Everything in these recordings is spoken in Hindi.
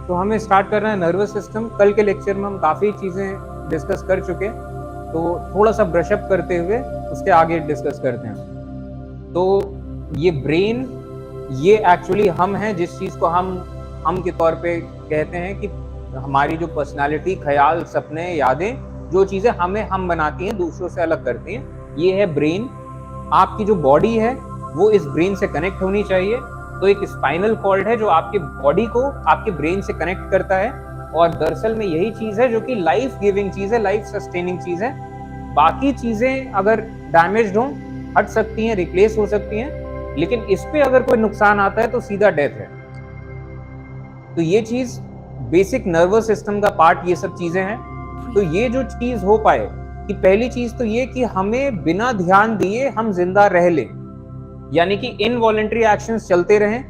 तो हमें स्टार्ट करना है नर्वस सिस्टम। कल के लेक्चर में हम काफ़ी चीज़ें डिस्कस कर चुके, तो थोड़ा सा ब्रशअप करते हुए उसके आगे डिस्कस करते हैं। तो ये ब्रेन, ये एक्चुअली हम हैं, जिस चीज़ को हम के तौर पे कहते हैं कि हमारी जो पर्सनालिटी, ख्याल, सपने, यादें, जो चीज़ें हमें हम बनाती हैं, दूसरों से अलग करती हैं, ये है ब्रेन। आपकी जो बॉडी है वो इस ब्रेन से कनेक्ट होनी चाहिए। तो एक स्पाइनल कॉर्ड है जो आपके बॉडी को आपके ब्रेन से कनेक्ट करता है, और दरअसल में यही चीज़ है जो कि लाइफ गिविंग चीज़ है, लाइफ सस्टेनिंग चीज़ है। बाकी चीज़ें अगर डैमेज्ड हों, हट सकती हैं, रिप्लेस हो सकती हैं, लेकिन इस पे अगर कोई नुकसान आता है तो सीधा डेथ है। तो ये चीज़ बेसिक नर्वस सिस्टम का पार्ट ये सब चीज़ें हैं। तो ये जो चीज़ हो पाए कि पहली चीज़ तो ये कि हमें बिना ध्यान दिए हम जिंदा रह लें, यानी कि इनवॉलंटरी एक्शंस चलते रहें।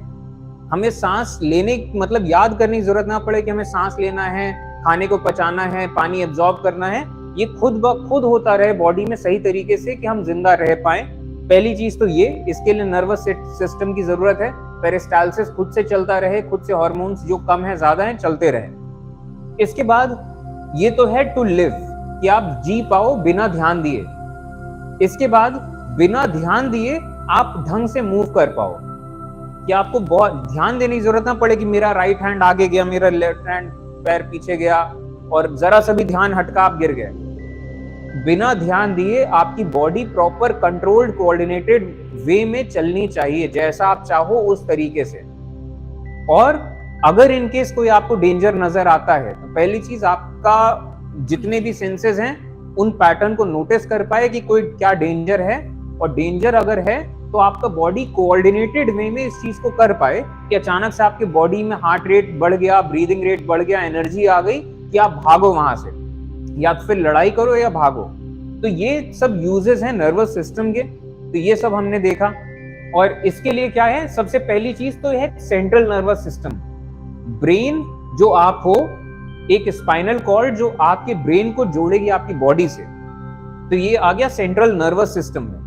हमें सांस लेने मतलब याद करने की जरूरत ना पड़े कि हमें सांस लेना है, खाने को पचाना है, पानी एब्जॉर्ब करना है। ये खुद ब खुद होता रहे बॉडी में सही तरीके से कि हम जिंदा रह पाए। पहली चीज तो ये, इसके लिए नर्वस सिस्टम की जरूरत है। पेरिस्टाल्सिस खुद से चलता रहे, खुद से हार्मोन्स जो कम है ज्यादा है चलते रहे। इसके बाद ये तो है टू लिव, कि आप जी पाओ बिना ध्यान दिए। इसके बाद बिना ध्यान दिए आप ढंग से मूव कर पाओ, कि आपको बहुत ध्यान देने की जरूरत ना पड़े कि मेरा राइट हैंड आगे गया, मेरा लेफ्ट हैंड पैर पीछे गया, और जरा सा भी ध्यान हटका आप गिर गए। बिना ध्यान दिए आपकी बॉडी प्रॉपर कंट्रोल्ड कोऑर्डिनेटेड वे में चलनी चाहिए, जैसा आप चाहो उस तरीके से। और अगर इनकेस कोई आपको डेंजर नजर आता है तो पहली चीज, आपका जितने भी सेंसेस हैं उन पैटर्न को नोटिस कर पाए कि कोई क्या डेंजर है, और डेंजर अगर है तो आपका बॉडी कोऑर्डिनेटेड वे में इस चीज को कर पाए कि अचानक से आपकी बॉडी में हार्ट रेट बढ़ गया, ब्रीदिंग रेट बढ़ गया, एनर्जी आ गई कि आप भागो वहां से, या तो फिर लड़ाई करो या भागो। तो ये सब यूजेस हैं नर्वस सिस्टम के। तो ये सब हमने देखा। और इसके लिए क्या है, सबसे पहली चीज तो है सेंट्रल नर्वस सिस्टम। ब्रेन जो आप हो, एक स्पाइनल कॉर्ड जो आपके ब्रेन को जोड़ेगी आपकी बॉडी से, तो ये आ गया सेंट्रल नर्वस सिस्टम में।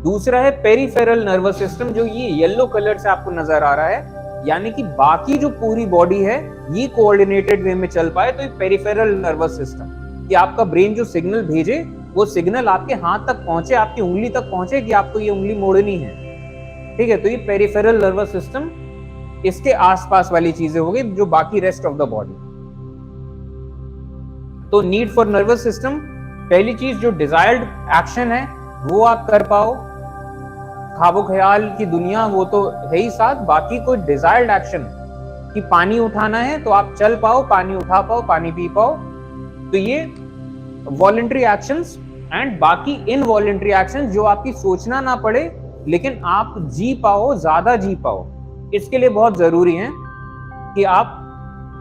दूसरा है पेरिफेरल नर्वस सिस्टम, जो ये येलो कलर से आपको नजर आ रहा है, यानी कि बाकी जो पूरी बॉडी है ये कोऑर्डिनेटेड वे में चल पाए, तो ये पेरिफेरल नर्वस सिस्टम, कि आपका ब्रेन जो सिग्नल भेजे वो सिग्नल आपके हाथ तक पहुंचे, आपकी उंगली तक पहुंचे कि आपको ये उंगली मोड़नी है। ठीक है, तो ये पेरिफेरल नर्वस सिस्टम, इसके आसपास वाली चीजें हो गई जो बाकी रेस्ट ऑफ द बॉडी। तो नीड फॉर नर्वस सिस्टम, पहली चीज जो डिजायर्ड एक्शन है वो आप कर पाओ। ख्वाबो ख्याल की दुनिया वो तो है ही साथ, बाकी कोई डिजायर्ड एक्शन कि पानी उठाना है तो आप चल पाओ, पानी उठा पाओ, पानी पी पाओ। तो ये वॉलंटरी एक्शंस, एंड बाकी इनवॉलंटरी एक्शंस जो आपकी सोचना ना पड़े लेकिन आप जी पाओ, ज्यादा जी पाओ। इसके लिए बहुत जरूरी है कि आप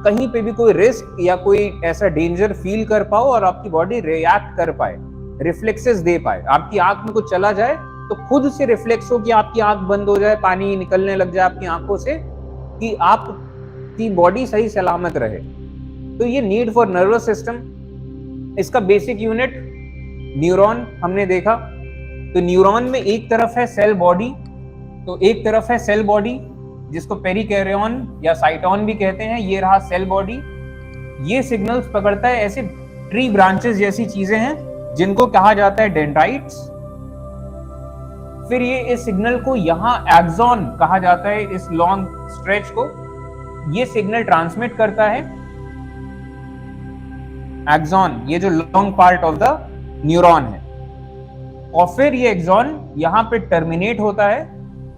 कहीं पे भी कोई रिस्क या कोई ऐसा डेंजर फील कर पाओ और आपकी बॉडी रिएक्ट कर पाए, रिफ्लेक्सेस दे पाए। आपकी आंख में कुछ चला जाए तो खुद से रिफ्लेक्स हो कि आपकी आंख बंद हो जाए, पानी निकलने लग जाए आपकी आंखों से, कि आपकी बॉडी सही सलामत रहे। तो ये नीड फॉर नर्वस सिस्टम, इसका बेसिक यूनिट न्यूरॉन हमने देखा। तो न्यूरॉन में एक तरफ है सेल बॉडी, तो एक तरफ है सेल बॉडी जिसको पेरिकैरियन या साइटोन भी कहते हैं। ये रहा सेल बॉडी, ये सिग्नल्स पकड़ता है, ऐसे ट्री ब्रांचेस जैसी चीजें हैं जिनको कहा जाता है डेंड्राइट्स। फिर ये इस सिग्नल को यहाँ एक्सॉन कहा जाता है, इस लॉन्ग स्ट्रेच को ये सिग्नल ट्रांसमिट करता है। एक्सॉन, ये जो long part of the neuron है, और फिर ये एक्सॉन यहाँ पे टर्मिनेट होता है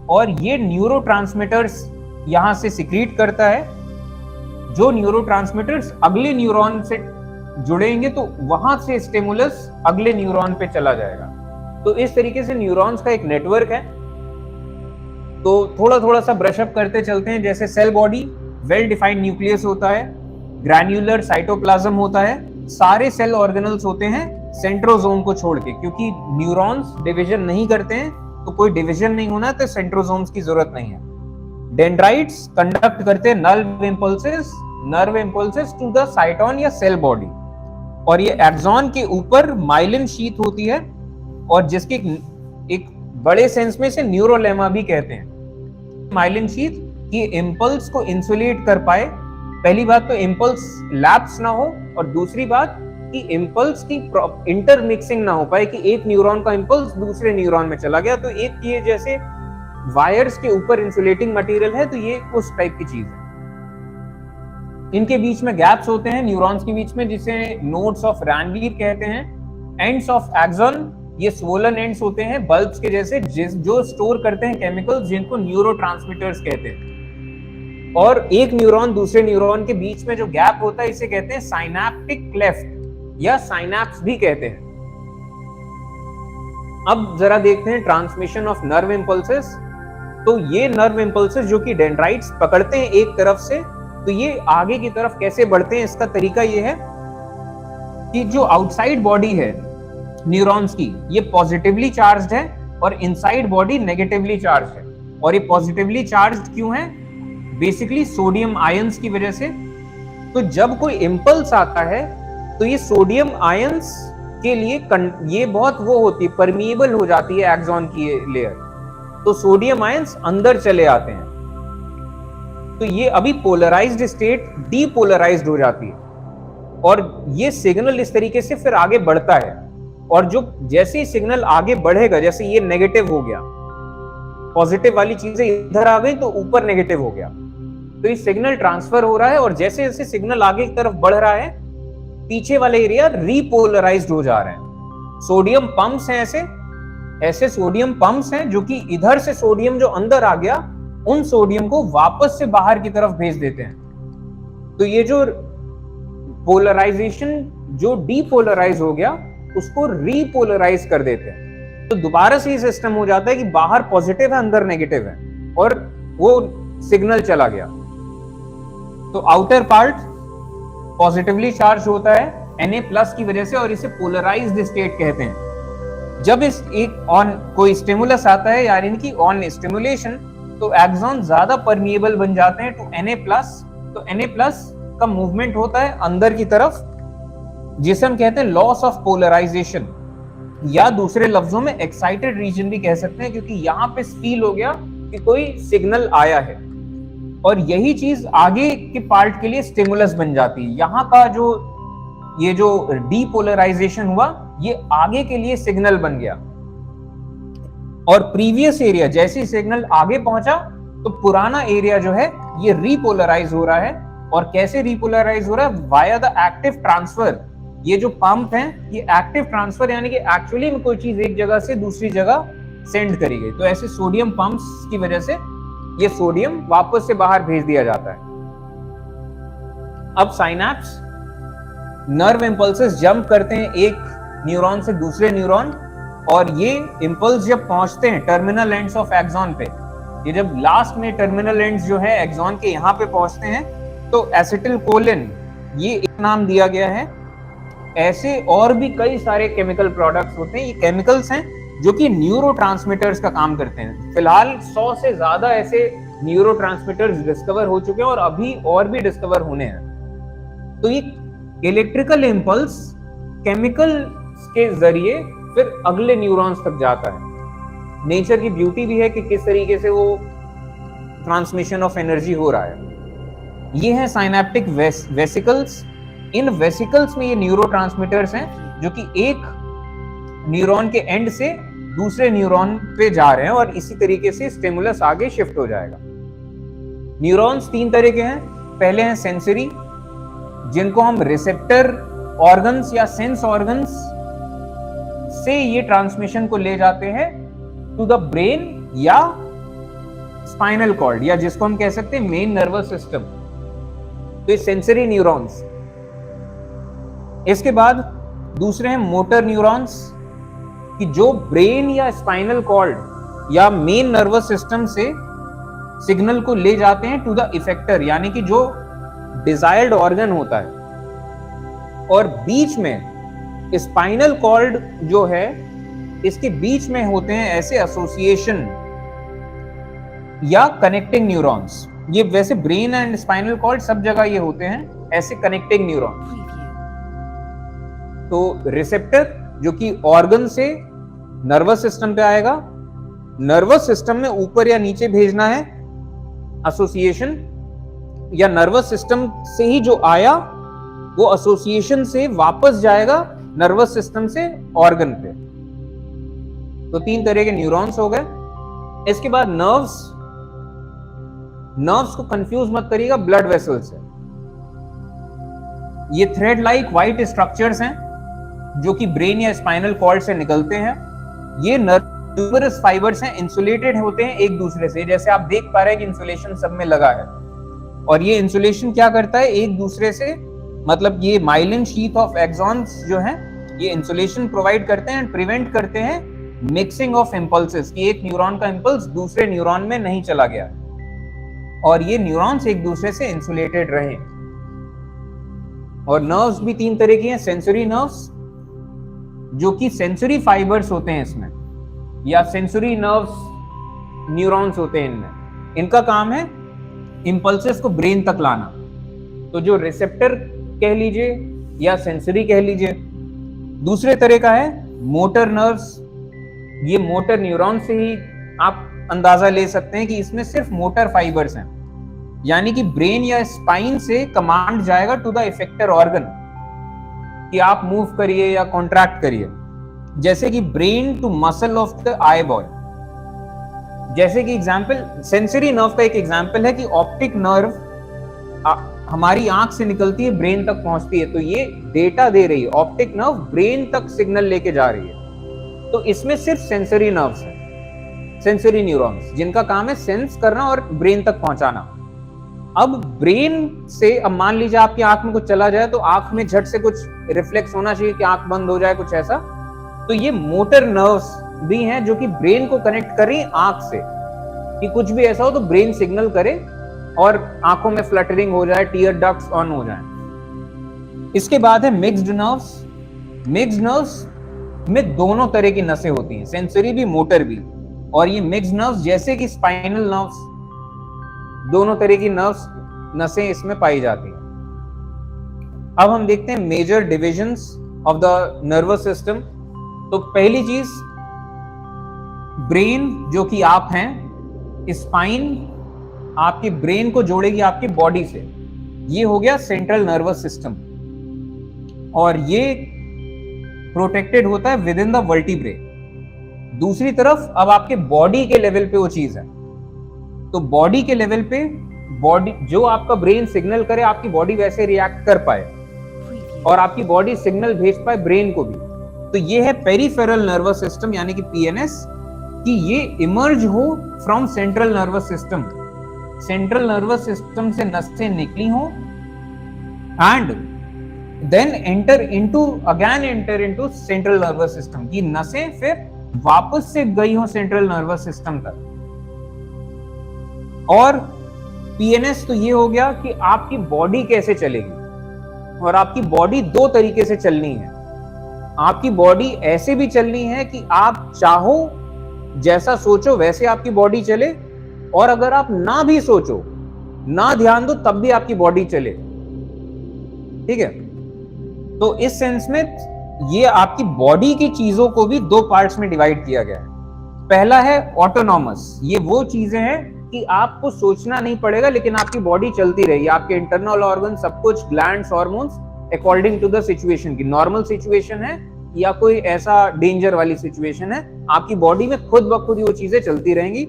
और ये न्यूरोट्रांसमीटर्स यहां से सिक्रीट करता है। जो न्यूरोट्रांसमीटर्स अगले न्यूरॉन से जुड़ेंगे तो वहां से स्टिमुलस अगले न्यूरॉन पे चला जाएगा। तो इस तरीके से न्यूरॉन्स का एक नेटवर्क है। तो थोड़ा थोड़ा सा ब्रशअप करते चलते हैं। जैसे cell body, well defined nucleus होता है, ग्रैन्युलर साइटोप्लाज्म होता है, सारे सेल ऑर्गेनल्स होते हैं सेंट्रोसोम को छोड़ के, क्योंकि न्यूरॉन्स डिवीजन नहीं करते हैं, तो कोई डिवीजन नहीं होना तो सेंट्रोसोम्स की जरूरत नहीं है। डेंड्राइट्स कंडक्ट करते हैं nerve impulses to the cyton या सेल बॉडी, और ये एक्सॉन के ऊपर माइलिन शीथ होती है, और जिसके एक बड़े सेंस में से न्यूरोलेमा भी कहते हैं। माइलिन शीथ की इंपल्स को इंसुलेट कर पाए पहली बात तो इम्पल्स लैप्स ना हो, और दूसरी बात कि इम्पल्स की इंटरमिक्सिंग ना हो पाए कि एक न्यूरॉन का इम्पल्स दूसरे न्यूरॉन में चला गया। तो एक ये जैसे वायर्स के ऊपर इंसुलेटिंग मटेरियल है, तो ये उस टाइप की चीज है। इनके बीच में गैप्स होते हैं न्यूरॉन्स के बीच में, जिसे नोड्स ऑफ रैनवीर कहते हैं। एंड्स ऑफ एक्सॉन, ये स्वोलन एंड्स होते हैं बल्ब्स के जैसे, जो स्टोर करते हैं केमिकल्स, जिनको न्यूरोट्रांसमीटर्स कहते हैं। और एक न्यूरॉन दूसरे न्यूरॉन के बीच में जो गैप होता है, इसे कहते हैं साइनैप्टिक क्लेफ्ट या साइनैप्स भी कहते हैं। अब जरा देखते हैं ट्रांसमिशन ऑफ नर्व इंपल्सेस। तो ये नर्व इंपल्सेस जो कि डेंड्राइट्स पकड़ते हैं एक तरफ से, तो ये आगे की तरफ कैसे बढ़ते हैं, इसका तरीका ये है कि जो आउटसाइड बॉडी है न्यूरॉन्स की, ये पॉजिटिवली चार्ज्ड है और इनसाइड बॉडी नेगेटिवली चार्ज्ड है। और ये पॉजिटिवली चार्ज्ड क्यों है? बेसिकली सोडियम आयंस की वजह से। तो जब कोई इंपल्स आता है तो ये सोडियम आयंस के लिए ये बहुत वो होती है, परमिएबल हो जाती है एक्सॉन की लेयर, तो सोडियम आयंस अंदर चले आते हैं। तो ये अभी पोलराइज्ड स्टेट डीपोलराइज्ड हो जाती है, और ये सिग्नल इस तरीके से फिर आगे बढ़ता है। और जो जैसे ही सिग्नल आगे बढ़ेगा, जैसे ये नेगेटिव हो गया, पॉजिटिव वाली चीजें इधर आ गई तो ऊपर नेगेटिव हो गया, तो ये सिग्नल ट्रांसफर हो रहा है। और जैसे जैसे सिग्नल आगे की तरफ बढ़ रहा है, पीछे वाले एरिया रीपोलराइज्ड हो जा रहे हैं। सोडियम पंप्स हैं, ऐसे सोडियम पंप्स हैं जो कि इधर से सोडियम जो अंदर आ गया, उन सोडियम को वापस से बाहर की तरफ भेज देते हैं। तो ये जो पोलराइजेशन जो डीपोलराइज हो गया, उसको रीपोलराइज कर देते हैं। तो दोबारा से ये सिस्टम हो जाता है कि बाहर पॉजिटिव है, अंदर नेगेटिव है, और वो सिग्नल चला गया। तो आउटर पार्ट पॉजिटिवली चार्ज होता है Na+ की वजह से, और इसे पोलराइज्ड स्टेट कहते हैं। जब इस एक ऑन कोई स्टिमुलस आता है, यानी कि ऑन स्टिमुलेशन, तो एक्सॉन ज्यादा परमिएबल बन जाते हैं टू Na+। तो Na+ का मूवमेंट होता है अंदर की तरफ, जिसे हम कहते हैं लॉस ऑफ पोलराइजेशन, या दूसरे लफ्जों में एक्साइटेड रीजन भी कह सकते हैं, क्योंकि यहां पे फील हो गया कि कोई सिग्नल आया है, और यही चीज आगे के पार्ट के लिए स्टिमुलस बन जाती है। यहाँ का ये जो डीपोलराइजेशन हुआ, ये आगे के लिए सिग्नल बन गया। और प्रीवियस एरिया जैसे सिग्नल आगे पहुंचा, तो पुराना एरिया जो है ये रीपोलराइज हो रहा है। और कैसे रीपोलराइज हो रहा है? Via the active transfer. ये जो पंप है, ये एक्टिव ट्रांसफर, यानी कि एक्चुअली में कोई चीज एक जगह से दूसरी जगह सेंड करी गई। तो ऐसे सोडियम पंप्स की वजह से ये सोडियम वापस से बाहर भेज दिया जाता है। अब साइनैप्स नर्व इंपल्सेस जंप करते हैं एक न्यूरॉन से दूसरे न्यूरॉन, और ये इंपल्स जब पहुंचते हैं टर्मिनल एंड्स ऑफ एक्सॉन पे, ये जब लास्ट में टर्मिनल एंड्स जो है एक्सॉन के यहाँ पे पहुंचते हैं, तो एसिटिलकोलिन, ये एक नाम दिया गया है। ऐसे और भी कई सारे केमिकल प्रोडक्ट्स होते हैं, ये केमिकल्स हैं जो कि न्यूरोट्रांसमीटर्स का काम करते हैं। फिलहाल 100 से ज्यादा ऐसे न्यूरोट्रांसमीटर्स डिस्कवर हो चुके हैं, और अभी और भी डिस्कवर होने हैं। तो ये इलेक्ट्रिकल इंपल्स केमिकल के जरिए फिर अगले न्यूरॉन्स तक जाता है। नेचर की ब्यूटी भी है कि किस तरीके से वो ट्रांसमिशन ऑफ एनर्जी हो रहा है। ये है साइनैप्टिक वेसिकल्स। इन वेसिकल्स में ये न्यूरोट्रांसमीटर्स हैं जो कि एक न्यूरॉन के एंड से दूसरे न्यूरॉन पे जा रहे हैं, और इसी तरीके से स्टिमुलस आगे शिफ्ट हो जाएगा। न्यूरॉन्स 3 तरह के हैं। पहले हैं सेंसरी, जिनको हम रिसेप्टर ऑर्गन्स या सेंस ऑर्गन्स से ये ट्रांसमिशन को ले जाते हैं टू द ब्रेन या स्पाइनल कॉर्ड, या जिसको हम कह सकते हैं मेन नर्वस सिस्टम। तो ये सेंसरी न्यूरॉन्स। इसके बाद दूसरे हैं मोटर न्यूरॉन्स, कि जो ब्रेन या स्पाइनल कॉर्ड या मेन नर्वस सिस्टम से सिग्नल को ले जाते हैं टू द इफेक्टर, यानी कि जो डिजायर्ड ऑर्गन होता है। और बीच में स्पाइनल कॉर्ड जो है, इसके बीच में होते हैं ऐसे एसोसिएशन या कनेक्टिंग न्यूरॉन्स। ये वैसे ब्रेन एंड स्पाइनल कॉर्ड सब जगह ये होते हैं, ऐसे कनेक्टिंग न्यूरॉन्स। तो रिसेप्टर जो कि ऑर्गन से नर्वस सिस्टम पे आएगा, नर्वस सिस्टम में ऊपर या नीचे भेजना है एसोसिएशन, या नर्वस सिस्टम से ही जो आया वो एसोसिएशन से वापस जाएगा नर्वस सिस्टम से ऑर्गन पे। तो 3 तरह के न्यूरॉन्स हो गए। इसके बाद नर्व्स को कंफ्यूज मत करिएगा ब्लड वेसल से। ये थ्रेड लाइक व्हाइट स्ट्रक्चर्स हैं जो कि ब्रेन या स्पाइनल कॉर्ड से निकलते हैं। ये न्यूमरस फाइबर्स हैं, इंसुलेटेड होते हैं एक दूसरे से। जैसे आप देख पा रहे हैं कि इंसुलेशन सब में लगा है, और ये इंसुलेशन क्या करता है, एक दूसरे से, मतलब ये माइलिन शीथ ऑफ एक्सॉन्स जो है ये इंसुलेशन प्रोवाइड करते हैं एंड प्रिवेंट करते हैं मिक्सिंग ऑफ इंपल्सेस, कि एक न्यूरॉन का इंपल्स दूसरे न्यूरॉन में नहीं चला गया और ये न्यूरॉन्स एक दूसरे से इंसुलेटेड रहे। और नर्व्स भी 3 तरह की हैं। सेंसरी नर्व्स जो कि सेंसरी फाइबर्स होते हैं इसमें, या सेंसरी नर्व्स न्यूरॉन्स होते हैं इनमें। इनका काम है इंपल्सेस को ब्रेन तक लाना। तो जो रिसेप्टर कह लीजिए या सेंसरी कह लीजिए। दूसरे तरह का है मोटर नर्व्स। ये मोटर न्यूरॉन से ही आप अंदाजा ले सकते हैं कि इसमें सिर्फ मोटर फाइबर्स हैं, यानी कि ब्रेन या स्पाइन से कमांड जाएगा टू द इफेक्टर ऑर्गन कि आप मूव करिए या कॉन्ट्रैक्ट करिए। जैसे कि brain to muscle of the eyeball. जैसे कि एग्जांपल, सेंसरी नर्व का एक एग्जांपल है कि ऑप्टिक नर्व हमारी आंख से निकलती है, ब्रेन तक पहुंचती है, तो ये डेटा दे रही है। ऑप्टिक नर्व ब्रेन तक सिग्नल लेके जा रही है। तो इसमें सिर्फ सेंसरी नर्व्स हैं, सेंसरी न्यूरॉन्स, जिनका काम है सेंस करना और ब्रेन तक पहुंचाना। अब ब्रेन से, अब मान लीजिए आपकी आंख में कुछ चला जाए तो आंख में झट से कुछ रिफ्लेक्स होना चाहिए कि आंख बंद हो जाए, कुछ ऐसा। तो ये मोटर नर्व्स भी हैं जो कि ब्रेन को कनेक्ट कर रही है आंख से, कि कुछ भी ऐसा हो तो ब्रेन सिग्नल करे और आंखों में फ्लटरिंग हो जाए, टीयर डक्ट्स ऑन हो जाए। इसके बाद है मिक्स्ड नर्व्स। मिक्स्ड नर्व्स में दोनों तरह की नसें होती हैं, सेंसरी भी मोटर भी। और ये मिक्स्ड नर्व्स जैसे कि स्पाइनल नर्व्स, दोनों तरह की नसें इसमें पाई जाती हैं। अब हम देखते हैं major divisions of the nervous system. तो पहली चीज, ब्रेन जो कि आप हैं, स्पाइन आपके ब्रेन को जोड़ेगी आपकी बॉडी से, ये हो गया सेंट्रल नर्वस सिस्टम, और ये प्रोटेक्टेड होता है विद इन द वर्टिब्रे। दूसरी तरफ अब आपके बॉडी के लेवल पे वो चीज है, तो बॉडी के लेवल पे बॉडी जो आपका ब्रेन सिग्नल करे आपकी बॉडी वैसे रिएक्ट कर पाए और आपकी बॉडी सिग्नल भेज पाए ब्रेन को भी। तो ये है पेरिफेरल नर्वस सिस्टम यानी कि पीएनएस, कि ये इमर्ज हो from central nervous system. Central nervous system से नसें निकली हो and then enter into central nervous system, की नसें फिर वापस से गई हो सेंट्रल नर्वस सिस्टम तक। और पीएनएस तो ये हो गया कि आपकी बॉडी कैसे चलेगी, और आपकी बॉडी 2 तरीके से चलनी है। आपकी बॉडी ऐसे भी चलनी है कि आप चाहो जैसा सोचो वैसे आपकी बॉडी चले, और अगर आप ना भी सोचो, ना ध्यान दो, तब भी आपकी बॉडी चले। ठीक है, तो इस सेंस में ये आपकी बॉडी की चीजों को भी 2 पार्ट्स में डिवाइड किया गया है। पहला है ऑटोनॉमस। ये वो चीजें हैं कि आपको सोचना नहीं पड़ेगा लेकिन आपकी बॉडी चलती रहेगी। आपके इंटरनल ऑर्गन, सब कुछ, glands, hormones, according to the situation, की नॉर्मल सिचुएशन है या कोई ऐसा डेंजर वाली सिचुएशन है, आपकी बॉडी में खुद ब खुद वो चीजें चलती रहेंगी।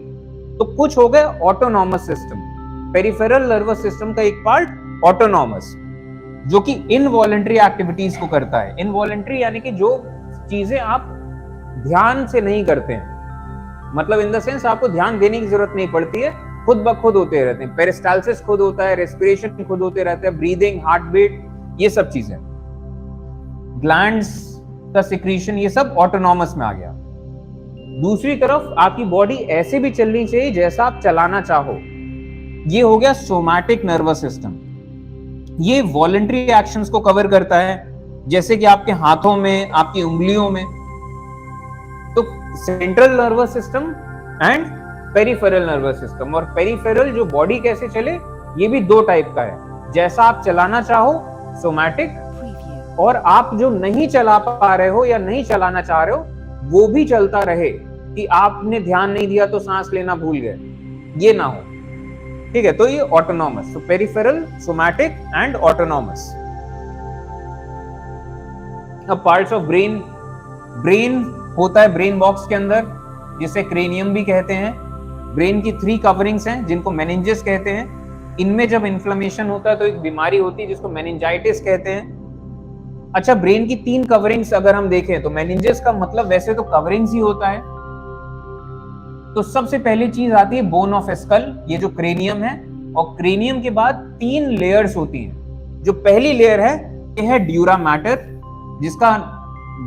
तो कुछ हो गए autonomous system. Peripheral nervous system का एक पार्ट ऑटोनॉमस, जो कि इनवॉलंटरी एक्टिविटीज को करता है। इनवॉलंटरी यानी कि जो चीजें आप ध्यान से नहीं करते हैं, मतलब इन द सेंस आपको ध्यान देने की जरूरत नहीं पड़ती है, खुद ब खुद होते रहते हैं। पेरिस्टाल्सिस खुद होता है, रेस्पिरेशन खुद होते रहते हैं, ब्रीदिंग, हार्ट बीट, ये सब चीजें, ग्लैंड्स का सिक्रीशन, ये सब ऑटोनॉमस में आ गया। दूसरी तरफ आपकी बॉडी ऐसे भी चलनी चाहिए जैसा आप चलाना चाहो, ये हो गया सोमैटिक नर्वस सिस्टम। ये वॉलंटरी एक्शंस को कवर करता है, जैसे कि आपके हाथों में, आपकी उंगलियों में। तो central nervous system and peripheral nervous system. और पेरिफेरल जो बॉडी कैसे चले, ये भी 2 टाइप का है, जैसा आप चलाना चाहो सोमैटिक, और आप जो नहीं चला पा रहे हो या नहीं चलाना चाह रहे हो वो भी चलता रहे, कि आपने ध्यान नहीं दिया तो सांस लेना भूल गए, ये ना हो। ठीक है, तो ये ऑटोनॉमस, तो पेरिफेरल, सोमैटिक एंड ऑटोनॉमस। अब पार्ट्स ऑफ ब्रेन, ब्रेन होता है ब्रेन बॉक्स के अंदर, जिसे क्रेनियम भी कहते हैं। ब्रेन की 3 कवरिंग्स हैं जिनको मेनिंजेस कहते हैं। इनमें जब इन्फ्लेमेशन होता है तो एक बीमारी होती है जिसको मेनिंजाइटिस कहते हैं। अच्छा, ब्रेन की 3 कवरिंग्स अगर हम देखें तो मेनिंजेस का मतलब वैसे तो कवरिंग्स ही होता है। तो सबसे पहली चीज आती है बोन ऑफ स्कल, ये जो क्रेनियम है, और क्रेनियम के बाद 3 लेयर्स होती हैं। जो पहली लेयर है ये है ड्यूरा मैटर, जिसका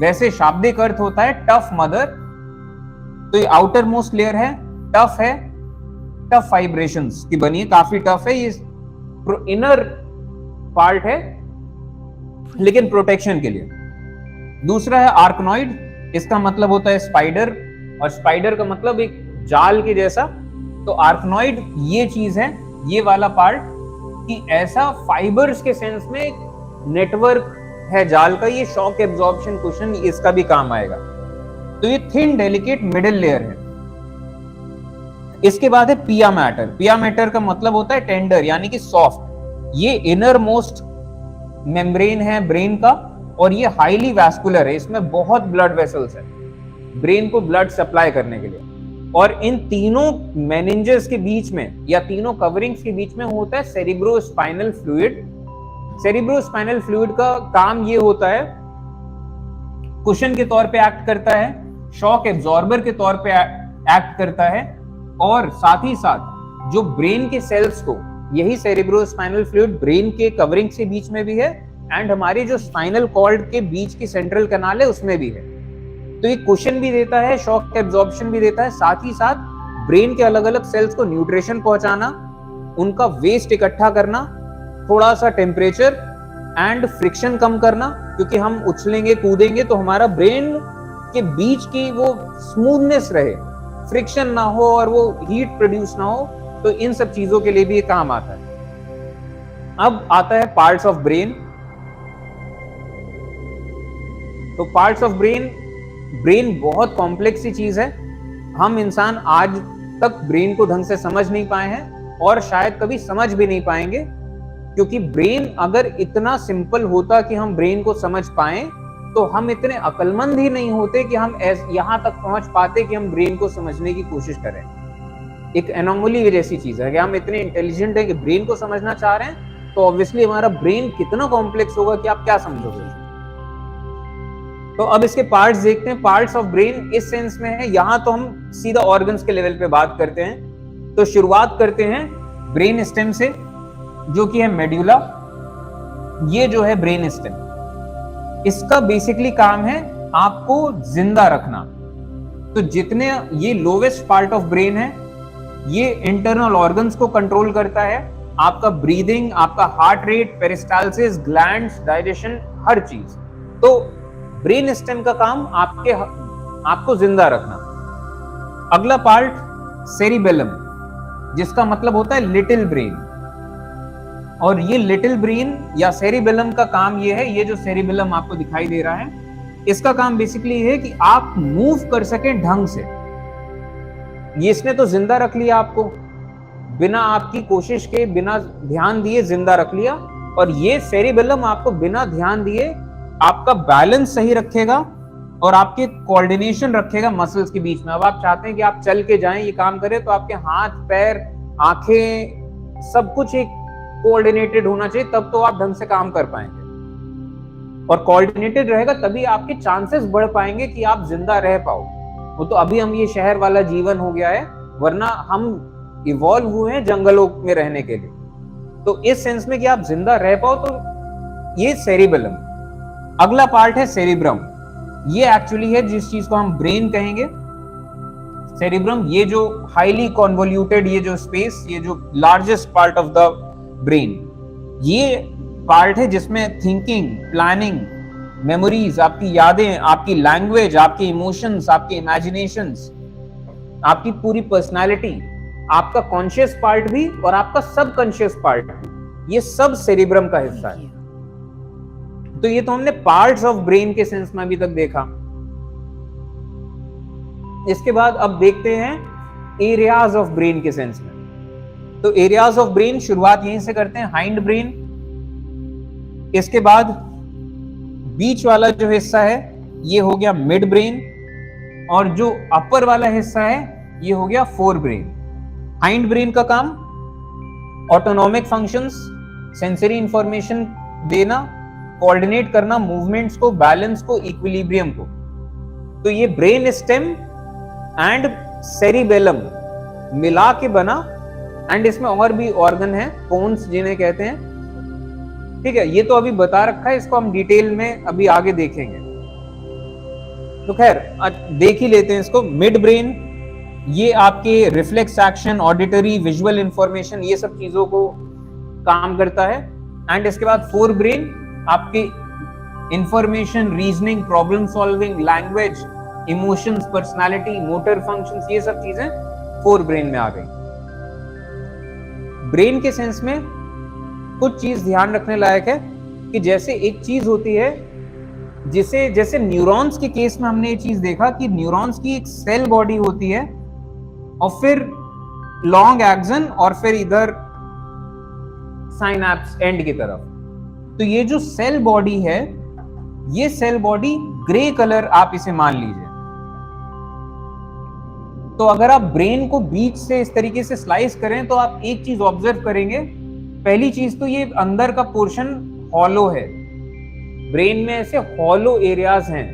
वैसे शाब्दिक अर्थ होता है टफ मदर। तो ये आउटर मोस्ट लेयर है, टफ है, टफ फाइब्रेशंस की बनी है, काफी टफ है। ये इनर पार्ट है लेकिन प्रोटेक्शन के लिए। दूसरा है आर्कनॉइड, इसका मतलब होता है स्पाइडर, और स्पाइडर का मतलब एक जाल के जैसा। तो आर्कनॉइड ये चीज है, ये वाला पार्ट, कि ऐसा फाइबर्स के सेंस में नेटवर्क है जाल का, ये शॉक एब्जॉर्प्शन कुशन, इसका भी काम आएगा। तो ये थिन डेलिकेट मिडिल लेयर है। इसके बाद है पिया मैटर। पिया मैटर का मतलब होता है टेंडर, यानी कि सॉफ्ट। ये इनर मोस्ट मेम्ब्रेन है ब्रेन का, और ये हाईली वैस्कुलर है, इसमें बहुत ब्लड वेसल्स है ब्रेन को ब्लड सप्लाई करने के लिए। और इन तीनों मेनिंजेस के बीच में या तीनों कवरिंग्स के बीच में होता है सेरिब्रोस्पाइनल फ्लूइड। सेरिब्रोस्पाइनल फ्लूइड का काम ये होता है, कुशन के तौर पे एक्ट करता है, शॉक एब्जॉर्बर के तौर पे एक्ट करता है, और साथ ही साथ जो ब्रेन के सेल्स को, यही सेरिब्रोस्पाइनल फ्लूइड ब्रेन के कवरिंग के बीच में भी है, एंड हमारी जो स्पाइनल कॉर्ड के बीच की सेंट्रल कैनाल है उसमें भी है। तो ये कुशन भी देता है, शॉक एब्जॉर्प्शन भी देता है, साथ ही साथ ब्रेन के अलग अलग सेल्स को न्यूट्रिशन पहुंचाना, उनका वेस्ट इकट्ठा करना, थोड़ा सा टेम्परेचर एंड फ्रिक्शन कम करना, क्योंकि हम उछलेंगे कूदेंगे तो हमारा ब्रेन के बीच की वो स्मूथनेस रहे, फ्रिक्शन ना हो और वो हीट प्रोड्यूस ना हो। तो इन सब चीजों के लिए भी ये काम आता है। अब आता है पार्ट्स ऑफ ब्रेन। तो पार्ट्स ऑफ ब्रेन, ब्रेन बहुत कॉम्प्लेक्स सी चीज है। हम इंसान आज तक ब्रेन को ढंग से समझ नहीं पाए हैं और शायद कभी समझ भी नहीं पाएंगे, क्योंकि ब्रेन अगर इतना सिंपल होता कि हम ब्रेन को समझ पाएं तो हम इतने अक्लमंद ही नहीं होते कि हम यहां तक पहुंच पाते कि हम ब्रेन को समझने की कोशिश करें। एक एनोमली जैसी चीज है कि हम इतने इंटेलिजेंट हैं कि ब्रेन को समझना चाह रहे हैं, तो ऑब्वियसली हमारा ब्रेन कितना कॉम्प्लेक्स होगा कि आप क्या समझोगे। तो अब इसके पार्ट्स देखते हैं। पार्ट्स ऑफ ब्रेन इस सेंस में है, यहां तो हम सीधा ऑर्गन्स के लेवल पे बात करते हैं। तो शुरुआत करते हैं ब्रेन स्टेम से, जो कि है मेड्यूला। ये जो है ब्रेन स्टेम, इसका बेसिकली काम है आपको जिंदा रखना। तो जितने ये लोवेस्ट पार्ट ऑफ ब्रेन है, ये इंटरनल ऑर्गन्स को कंट्रोल करता है, आपका ब्रीदिंग, आपका heart rate, peristalsis, glands, digestion, हर चीज। तो ब्रेन स्टेम का काम आपको जिंदा रखना। अगला पार्ट सेरिबेलम, जिसका मतलब होता है लिटिल ब्रेन। और ये लिटिल ब्रेन या सेरिबेलम का काम ये है, ये जो सेरिबेलम आपको दिखाई दे रहा है, इसका काम बेसिकली है कि आप मूव कर सकें ढंग से। ये इसने तो जिंदा रख लिया आपको, बिना आपकी कोशिश के, बिना ध्यान दिए जिंदा रख लिया। और ये सेरिबेलम आपको बिना ध्यान दिए आपका बैलेंस सही रखेगा और आपके कोऑर्डिनेशन रखेगा मसल्स के बीच में। अब आप चाहते हैं कि आप चल के जाएं, ये काम करें, तो आपके हाथ, पैर, आंखें, सब कुछ एक कोऑर्डिनेटेड होना चाहिए, तब तो आप ढंग से काम कर पाएंगे। और कोऑर्डिनेटेड रहेगा तभी आपके चांसेस बढ़ पाएंगे कि आप जिंदा रह पाओ। वो तो अभी हम ये शहर वाला जीवन हो गया है, वरना हम इवॉल्व हुए हैं जंगलों में रहने के लिए। तो इस सेंस में कि आप जिंदा रह पाओ, तो ये सेरिबेलम। अगला पार्ट है सेरिब्रम। ये एक्चुअली है जिस चीज को हम ब्रेन कहेंगे। सेरिब्रम, ये जो हाईली कॉन्वोल्यूटेड, ये जो स्पेस, ये जो largest part of the brain, ये पार्ट है जिसमें थिंकिंग, प्लानिंग, मेमोरीज, आपकी यादें, आपकी लैंग्वेज, आपके इमोशंस, आपके इमेजिनेशंस, आपकी पूरी पर्सनालिटी, आपका कॉन्शियस पार्ट भी और आपका सबकॉन्शियस पार्ट भी, ये सब सेरिब्रम का हिस्सा है। तो ये तो हमने पार्ट्स ऑफ ब्रेन के सेंस में अभी तक देखा। इसके बाद अब देखते हैं एरियाज ऑफ ब्रेन के सेंस में। तो एरियाज ऑफ ब्रेन शुरुआत यहीं से करते हैं, हाइंड ब्रेन, इसके बाद बीच वाला जो हिस्सा है ये हो गया मिड ब्रेन, और जो अपर वाला हिस्सा है ये हो गया फोर ब्रेन। हाइंड ब्रेन का काम ऑटोनॉमिक फंक्शंस, सेंसरी इंफॉर्मेशन देना, कोऑर्डिनेट करना मूवमेंट्स को, बैलेंस को, इक्विलिब्रियम को। तो ये ब्रेन स्टेम एंड सेरिबेलम मिला के बना, एंड इसमें और भी ऑर्गन है, पोन्स जिन्हें कहते हैं, ठीक है। ये तो अभी बता रखा है, इसको हम डिटेल में अभी आगे देखेंगे। तो खैर देख ही लेते हैं इसको। मिड ब्रेन ये आपके reflex action, auditory, visual information, ये सब चीजों को काम करता है। एंड इसके बाद फोर ब्रेन आपके information, reasoning, problem solving, language, emotions, personality, motor functions, ये सब चीजें फोर ब्रेन में आ गई। ब्रेन के सेंस में कुछ चीज ध्यान रखने लायक है कि जैसे एक चीज होती है जिसे, जैसे न्यूरॉन्स के केस में हमने ये चीज देखा कि न्यूरॉन्स की एक सेल बॉडी होती है और फिर लॉन्ग एक्सन और फिर इधर साइनैप्स एंड की तरफ। तो ये जो सेल बॉडी है, ये सेल बॉडी ग्रे कलर आप इसे मान लीजिए। तो अगर आप ब्रेन को बीच से इस तरीके से स्लाइस करें तो आप एक चीज ऑब्जर्व करेंगे। पहली चीज तो ये अंदर का पोर्शन हॉलो है, ब्रेन में ऐसे हॉलो एरियाज हैं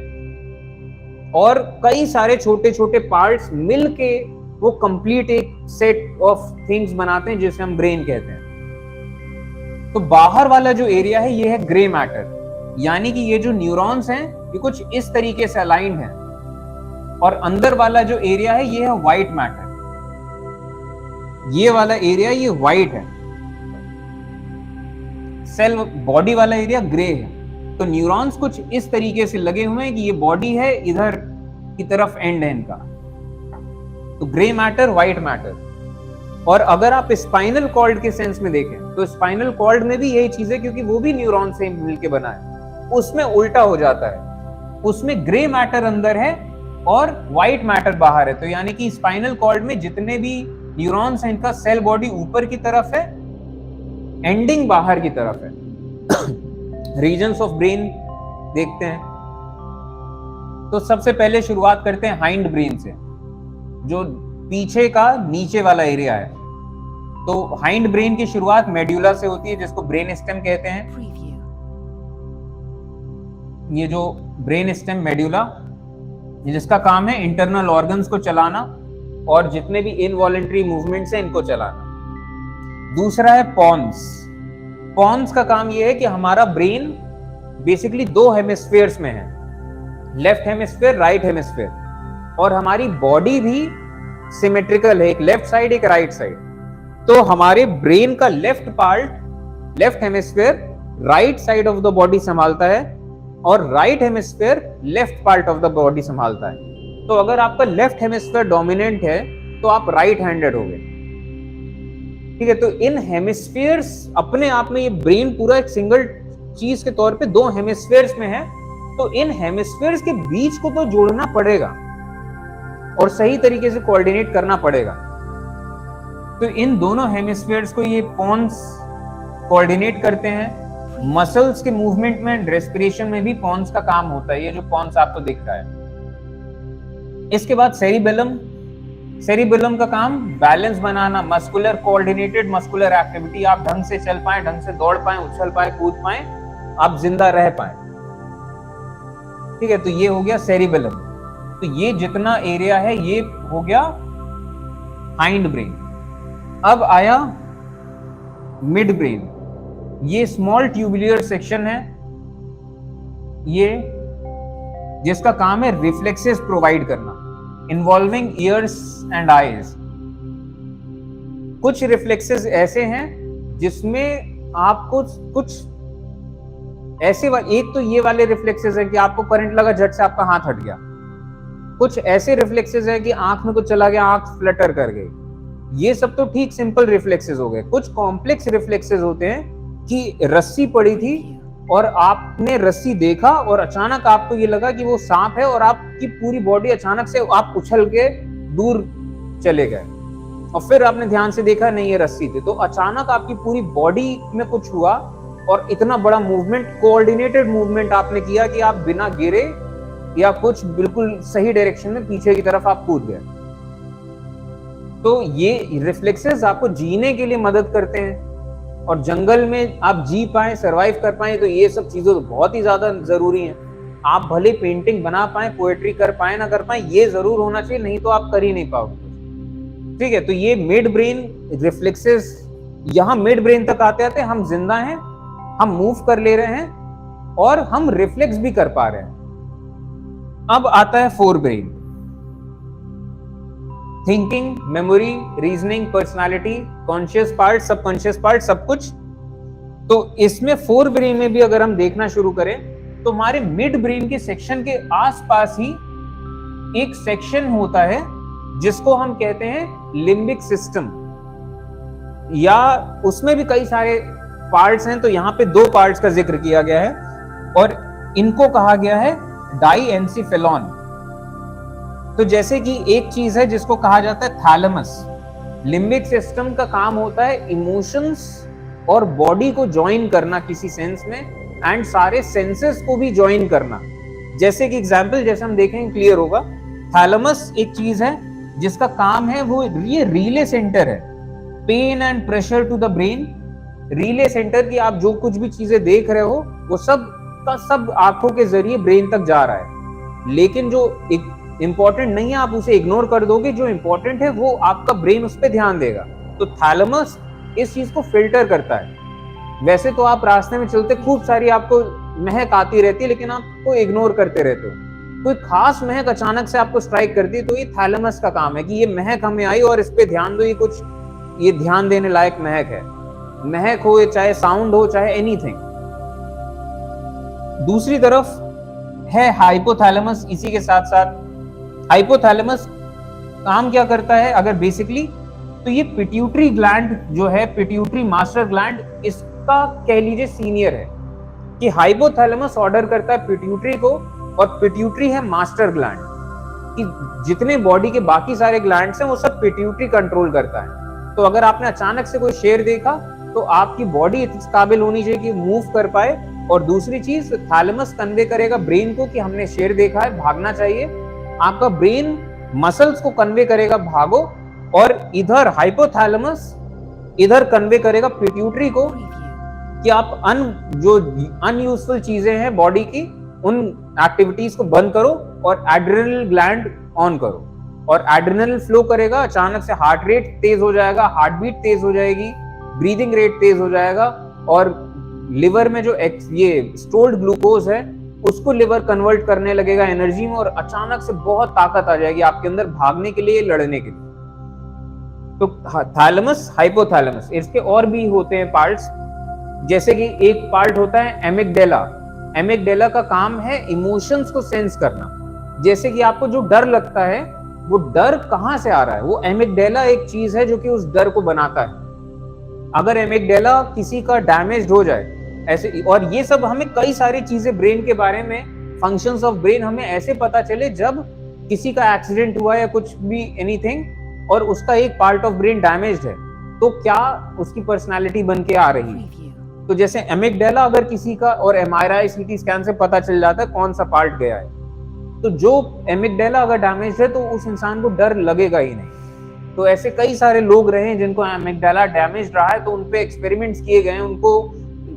और कई सारे छोटे छोटे पार्ट्स मिलके वो कंप्लीट एक सेट ऑफ थिंग्स बनाते हैं जिसे हम ब्रेन कहते हैं। तो बाहर वाला जो एरिया है ये है ग्रे मैटर, यानी कि ये जो न्यूरॉन्स हैं ये कुछ इस तरीके से अलाइंड हैं, और अंदर वाला जो एरिया है ये है व्हाइट मैटर। ये वाला एरिया ये व्हाइट है, सेल बॉडी वाला एरिया ग्रे है। तो न्यूरॉन्स कुछ इस तरीके से लगे हुए हैं कि ये बॉडी है, इधर की तरफ एंड है इनका। तो ग्रे मैटर, व्हाइट मैटर। और अगर आप स्पाइनल कॉर्ड के सेंस में देखें तो स्पाइनल कॉर्ड में भी यही चीज है, क्योंकि वो भी न्यूरॉन से मिलकर बना है। उसमें उल्टा हो जाता है, उसमें ग्रे मैटर अंदर है और व्हाइट मैटर बाहर है। तो यानी कि स्पाइनल कॉर्ड में जितने भी न्यूरॉन्स हैं इनका सेल बॉडी ऊपर की तरफ है, एंडिंग बाहर की तरफ है। रीजन्स ऑफ ब्रेन देखते हैं। तो सबसे पहले शुरुआत करते हैं हाइंड ब्रेन से, जो पीछे का नीचे वाला एरिया है। तो हाइंड ब्रेन की शुरुआत मेड्यूला से होती है, जिसको ब्रेन स्टेम कहते हैं। ये जो ब्रेन स्टेम मेड्यूला, जिसका काम है इंटरनल ऑर्गन्स को चलाना और जितने भी इनवॉलेंटरी मूवमेंट्स हैं इनको चलाना। दूसरा है पॉन्स। पॉन्स का काम यह है कि हमारा ब्रेन बेसिकली दो हेमिस्फीयर्स में है, लेफ्ट हेमिस्फीयर, राइट हेमिस्फीयर, और हमारी बॉडी भी सिमेट्रिकल है, एक लेफ्ट साइड एक राइट साइड। तो हमारे ब्रेन का left part, left hemisphere right side of the body संभालता है और right hemisphere left part of the body संभालता है। तो अगर आपका लेफ्ट हेमिस्फीयर डोमिनेंट है तो आप राइट हैंडेड हो गए, ठीक है। तो इन हेमिस्फीयर्स अपने आप में, ये ब्रेन पूरा एक सिंगल चीज के तौर पे दो हेमिस्फीयर्स में है। तो इन हेमिस्फीयर्स के बीच को तो जोड़ना पड़ेगा और सही तरीके से कोऑर्डिनेट करना पड़ेगा। तो इन दोनों हेमिस्फीयर्स को ये पॉन्स कोऑर्डिनेट करते हैं। मसल्स के मूवमेंट में, रेस्पिरेशन में भी पॉन्स का काम होता है, ये जो पॉन्स आपको दिख रहा है। इसके बाद सेरिबेलम। सेरिबेलम का काम बैलेंस बनाना, मस्कुलर कोऑर्डिनेटेड मस्कुलर एक्टिविटी, आप ढंग से चल पाए, ढंग से दौड़ पाए, उछल पाए, कूद पाए, आप जिंदा रह पाए, ठीक है। तो ये हो गया सेरिबेलम। तो ये जितना एरिया है ये हो गया हाइंड ब्रेन। अब आया मिड ब्रेन। ये स्मॉल ट्यूबुलर सेक्शन है, ये जिसका काम है रिफ्लेक्सेस प्रोवाइड करना, इन्वॉल्विंग ईयर्स एंड आईज। कुछ रिफ्लेक्सेस ऐसे हैं जिसमें आपको कुछ ऐसे एक तो ये वाले रिफ्लेक्सेस है कि आपको करंट लगा, झट से आपका हाथ हट गया। कुछ ऐसे रिफ्लेक्सेस है कि आंख में कुछ चला गया, आंख फ्लटर कर गई। ये सब तो ठीक सिंपल रिफ्लेक्सेस हो गए। कुछ कॉम्प्लेक्स रिफ्लेक्सेस होते हैं कि रस्सी पड़ी थी और आपने रस्सी देखा और अचानक आपको ये लगा कि वो सांप है और आपकी पूरी बॉडी अचानक से आप उछल के दूर चले गए। और फिर आपने ध्यान से देखा नहीं ये रस्सी थी, तो अचानक आपकी पूरी बॉडी में कुछ हुआ और इतना बड़ा मूवमेंट, कोऑर्डिनेटेड मूवमेंट आपने किया कि आप बिना गिरे या कुछ बिल्कुल सही डायरेक्शन में पीछे की तरफ आप कूद गए। तो ये रिफ्लेक्सेस आपको जीने के लिए मदद करते हैं और जंगल में आप जी पाए, सरवाइव कर पाए, तो ये सब चीजें तो बहुत ही ज्यादा जरूरी हैं। आप भले पेंटिंग बना पाए, पोएट्री कर पाए ना कर पाए, ये जरूर होना चाहिए, नहीं तो आप कर ही नहीं पाओगे। ठीक है, तो ये मिड ब्रेन रिफ्लेक्सेस, यहां मिड ब्रेन तक आते आते हम जिंदा हैं, हम मूव कर ले रहे हैं और हम रिफ्लेक्स भी कर पा रहे हैं। अब आता है fore brain, thinking, memory, reasoning, personality, conscious part, subconscious part, सब कुछ। तो इसमें फोर ब्रेन में भी अगर हम देखना शुरू करें तो हमारे मिड ब्रेन के सेक्शन के आसपास ही एक सेक्शन होता है जिसको हम कहते हैं लिम्बिक सिस्टम, या उसमें भी कई सारे पार्ट्स हैं। तो यहाँ पे दो पार्ट्स का जिक्र किया गया है और इनको कहा गया है डाइएन्सेफेलॉन। तो जैसे कि एक चीज है जिसको कहा जाता है थैलेमस। लिम्बिक सिस्टम का काम होता है इमोशंस और बॉडी को ज्वाइन करना किसी सेंस में, एंड सारे सेंसेस को भी ज्वाइन करना। जैसे कि एग्जांपल जैसे हम देखेंगे क्लियर होगा। थैलेमस एक चीज है जिसका काम है, वो ये रिले सेंटर है, pain and pressure to the brain. Relay centre की आप जो कुछ भी चीजें देख रहे हो वो सब का सब आंखों के जरिए ब्रेन तक जा रहा है, लेकिन जो इंपॉर्टेंट नहीं है आप उसे इग्नोर कर दोगे, जो इंपॉर्टेंट है वो आपका ब्रेन उस पर ध्यान देगा। तो थैलेमस इस चीज को फिल्टर करता है। वैसे तो आप रास्ते में चलते खूब सारी आपको महक आती रहती है, लेकिन आप को इग्नोर करते रहते हो। कोई खास महक अचानक से आपको स्ट्राइक करती है, तो ये थैलेमस का काम है कि ये महक हमें आई और इस पे ध्यान दो, ये कुछ ये ध्यान देने लायक महक है। महक हो, चाहे साउंड हो, चाहे एनीथिंग। दूसरी तरफ है हाइपोथैलेमस। इसी के साथ साथ हाइपोथैलेमस काम क्या करता है अगर बेसिकली, तो ये पिट्यूटरी ग्लैंड जो है, पिट्यूटरी मास्टर ग्लैंड, इसका कह लीजिए सीनियर है कि हाइपोथैलेमस ऑर्डर करता है पिट्यूटरी को, और पिट्यूटरी है मास्टर ग्लैंड कि जितने बॉडी के बाकी सारे ग्लैंड्स हैं वो सब पिट्यूटरी कंट्रोल करता है। तो अगर आपने अचानक से कोई शेर देखा तो आपकी बॉडी इस काबिल होनी चाहिए कि मूव कर पाए, और दूसरी चीज थैलेमस कन्वे करेगा ब्रेन को कि हमने शेर देखा है, भागना चाहिए। आपका ब्रेन मसल्स को कन्वे करेगा भागो, और इधर हाइपोथैलेमस इधर कन्वे करेगा पिट्यूटरी को कि आप जो अनयूजफुल चीजें हैं बॉडी की, उन एक्टिविटीज को बंद करो और एड्रेनल ग्लैंड ऑन करो, और एड्रेनल फ्लो करेगा। अचानक से हार्ट रेट तेज हो जाएगा, हार्ट बीट तेज हो जाएगी, ब्रीदिंग रेट तेज हो जाएगा, और लिवर में जो ये स्टोर्ड ग्लूकोज है उसको लिवर कन्वर्ट करने लगेगा एनर्जी में, और अचानक से बहुत ताकत आ जाएगी आपके अंदर भागने के लिए, लड़ने के लिए। तो थैलेमस, हाइपोथैलेमस, इसके और भी होते हैं पार्ट्स। जैसे कि एक पार्ट होता है एमिगडेला। एमिगडेला का काम है इमोशंस को सेंस करना। जैसे कि आपको जो डर लगता है वो डर कहां से आ रहा है, वो एमिगडेला एक चीज है जो कि उस डर को बनाता है। अगर एमिगडेला किसी का डैमेज हो जाए ऐसे, और ये सब हमें कई सारी चीजें ब्रेन के बारे में, फंक्शंस ऑफ ब्रेन हमें ऐसे पता चले जब किसी का एक्सीडेंट हुआ या कुछ भी एनीथिंग, और उसका एक पार्ट ऑफ ब्रेन डैमेज्ड है, तो क्या उसकी पर्सनालिटी बन के आ रही है। तो जैसे एमिगडेला अगर किसी का, और एमआरआई सीटी स्कैन से पता चल जाता है कौन सा पार्ट गया है। तो जो एमिगडेला अगर डैमेज है तो उस इंसान को डर लगेगा ही नहीं। तो ऐसे कई सारे लोग रहे हैं जिनको एमिगडेला डैमेज रहा है, तो उनपे एक्सपेरिमेंट्स किए गए हैं। उनको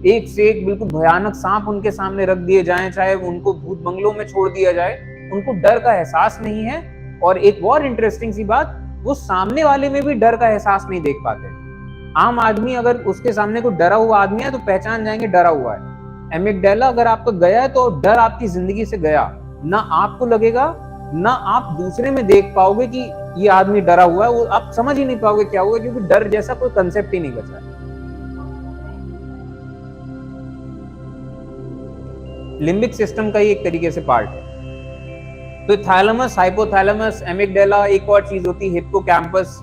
एक से एक बिल्कुल भयानक सांप उनके सामने रख दिए जाएं, चाहे उनको भूत बंगलों में छोड़ दिया जाए, उनको डर का एहसास नहीं है। और एक और इंटरेस्टिंग सी बात, वो सामने वाले में भी डर का एहसास नहीं देख पाते। आम आदमी अगर उसके सामने कोई डरा हुआ आदमी है तो पहचान जाएंगे डरा हुआ है। एमिगडेला अगर आपका गया है तो डर आपकी जिंदगी से गया, ना आपको लगेगा, ना आप दूसरे में देख पाओगे कि ये आदमी डरा हुआ है, वो आप समझ ही नहीं पाओगे क्या हुआ, क्योंकि डर जैसा कोई कंसेप्ट ही नहीं बचा है। लिम्बिक सिस्टम का ही एक तरीके से पार्ट है। तो थैलेमस, हाइपोथैलेमस, एमिगडेला, एक और चीज होती है हिप्पोकैम्पस।